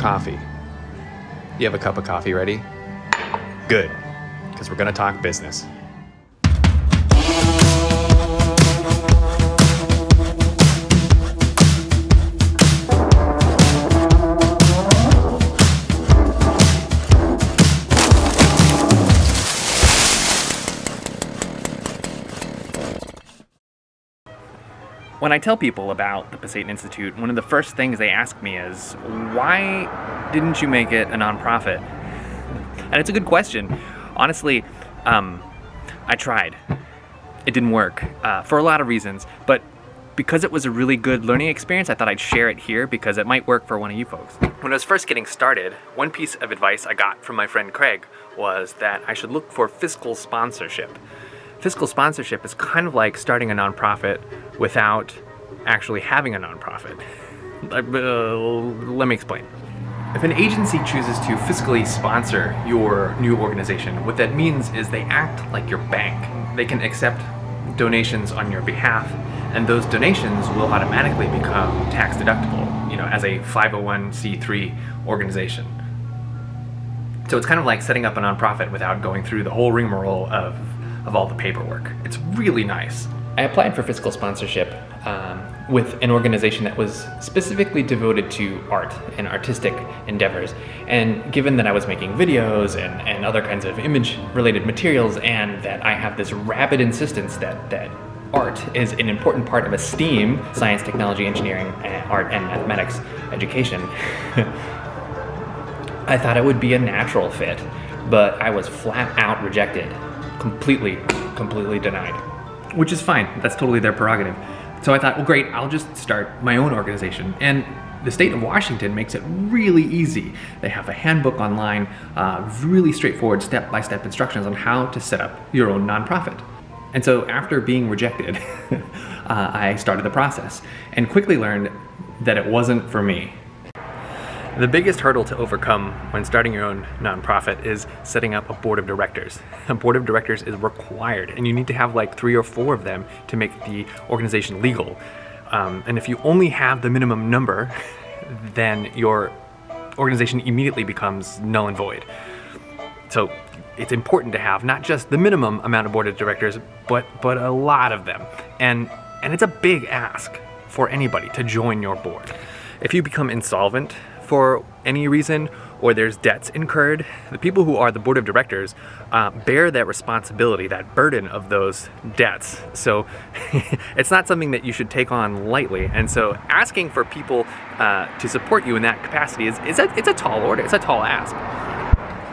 coffee. You have a cup of coffee ready? Good, because we're gonna talk business. When I tell people about the Pasayten Institute, one of the first things they ask me is, why didn't you make it a nonprofit? And it's a good question. Honestly, I tried. It didn't work for a lot of reasons, but because it was a really good learning experience, I thought I'd share it here because it might work for one of you folks. When I was first getting started, one piece of advice I got from my friend Craig was that I should look for fiscal sponsorship. Fiscal sponsorship is kind of like starting a nonprofit without actually having a nonprofit. Let me explain. If an agency chooses to fiscally sponsor your new organization, what that means is they act like your bank. They can accept donations on your behalf, and those donations will automatically become tax deductible, you know, as a 501c3 organization. So it's kind of like setting up a nonprofit without going through the whole rigmarole of all the paperwork. It's really nice. I applied for fiscal sponsorship with an organization that was specifically devoted to art and artistic endeavors. And given that I was making videos and other kinds of image-related materials, and that I have this rabid insistence that art is an important part of a STEAM, science, technology, engineering, art, and mathematics education, I thought it would be a natural fit, but I was flat out rejected. Completely denied. Which is fine, that's totally their prerogative. So I thought, well great, I'll just start my own organization. And the state of Washington makes it really easy. They have a handbook online, really straightforward step-by-step instructions on how to set up your own nonprofit. And so after being rejected, I started the process and quickly learned that it wasn't for me. The biggest hurdle to overcome when starting your own nonprofit is setting up a board of directors. A board of directors is required, and you need to have like 3 or 4 of them to make the organization legal. And if you only have the minimum number, then your organization immediately becomes null and void. So it's important to have not just the minimum amount of board of directors, but a lot of them. And it's a big ask for anybody to join your board. If you become insolvent for any reason, or there's debts incurred, the people who are the board of directors bear that responsibility, that burden of those debts. So it's not something that you should take on lightly. And so asking for people to support you in that capacity it's a tall order, it's a tall ask.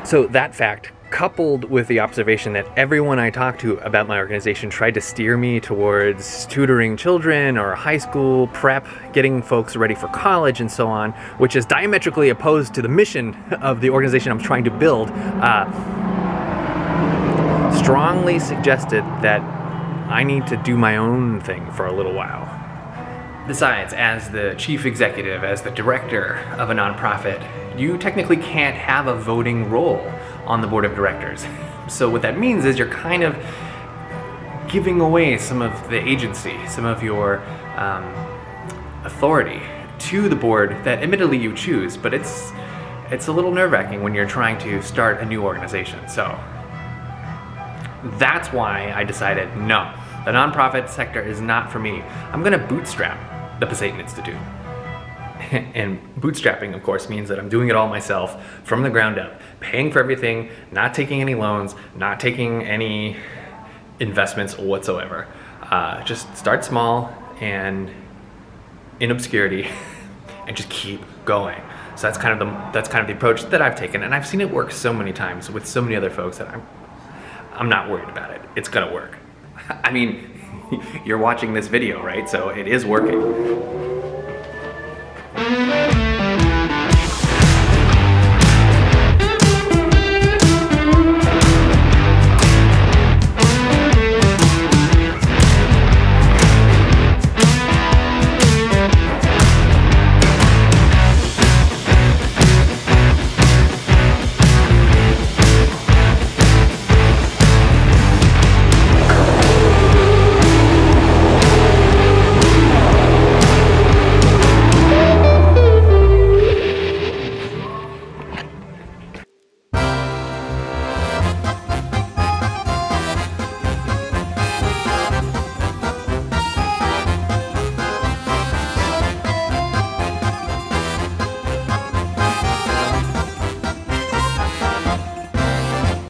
So that fact, coupled with the observation that everyone I talked to about my organization tried to steer me towards tutoring children or high school prep, getting folks ready for college and so on, which is diametrically opposed to the mission of the organization I'm trying to build, strongly suggested that I need to do my own thing for a little while. Besides, as the chief executive, as the director of a nonprofit, you technically can't have a voting role on the board of directors. So what that means is you're kind of giving away some of the agency, some of your authority to the board that admittedly you choose, but it's a little nerve-wracking when you're trying to start a new organization. So that's why I decided, no, the nonprofit sector is not for me. I'm gonna bootstrap the Pasayten Institute. And bootstrapping, of course, means that I'm doing it all myself from the ground up, paying for everything, not taking any loans, not taking any investments whatsoever. Just start small and in obscurity and just keep going. So that's kind of the approach that I've taken, and I've seen it work so many times with so many other folks that I'm not worried about it. It's gonna work. I mean, you're watching this video, right? So it is working.